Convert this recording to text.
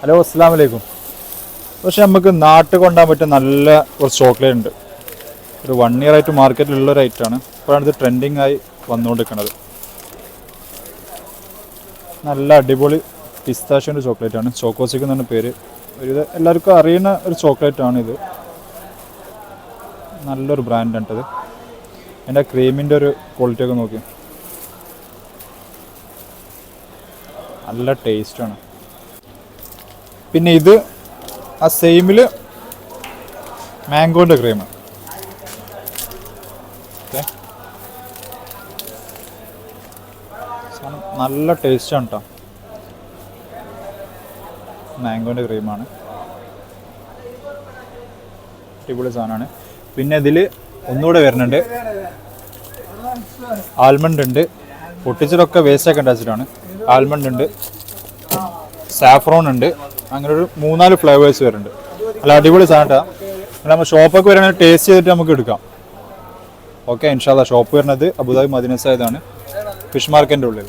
Hello അസ്സലാമു അലൈക്കും. പക്ഷെ നമുക്ക് നാട്ടിൽ കൊണ്ടുപോകാൻ പറ്റിയ നല്ല കുറച്ച് ചോക്ലേറ്റ് ഉണ്ട്. ഒരു 1 year ആയിട്ട് മാർക്കറ്റിലുള്ള ഒരു ഐറ്റമാണ്. ഇപ്പോഴാണ് ഇത് ട്രെൻഡിങ് ആയി വന്നുകൊണ്ടിരിക്കുന്നത്. നല്ല അടിപൊളി പിസ്താഷ്യോൻ്റെ ചോക്ലേറ്റ് ആണ്. ചോക്കോസിക് എന്നാണ് പേര്. ഇത് എല്ലാവർക്കും അറിയുന്ന ഒരു ചോക്ലേറ്റ് ആണിത്. നല്ലൊരു ബ്രാൻഡാണ് ഇത്. എൻ്റെ ക്രീമിൻ്റെ ഒരു ക്വാളിറ്റി ഒക്കെ നോക്കി, നല്ല ടേസ്റ്റാണ്. പിന്നെ ഇത് ആ സെയിമിൽ മാംഗോൻ്റെ ക്രീം. ഓക്കെ, നല്ല ടേസ്റ്റാണ് കേട്ടോ. മാംഗോൻ്റെ ക്രീമാണ്, അടിപൊളി സാധനമാണ്. പിന്നെ ഇതിൽ ഒന്നുകൂടെ വരുന്നുണ്ട്, ആൽമണ്ട് ഉണ്ട്. പൊട്ടിച്ചതൊക്കെ വേസ്റ്റ് ആക്കേണ്ട വെച്ചിട്ടാണ്. ആൽമണ്ട് ഉണ്ട്, സാഫ്രോൺ ഉണ്ട്. അങ്ങനെ ഒരു 3-4 ഫ്ലേവേഴ്സ് വരുന്നുണ്ട്. നല്ല അടിപൊളി സാധനം. നമ്മൾ ഷോപ്പൊക്കെ വരികയാണെങ്കിൽ ടേസ്റ്റ് ചെയ്തിട്ട് നമുക്ക് എടുക്കാം. ഓക്കെ, ഇൻഷാല്ലാ. ഷോപ്പ് വരുന്നത് അബുദാബി മദീന സയ്യിദാണ്, ഫിഷ് മാർക്കറ്റിൻ്റെ ഉള്ളിൽ.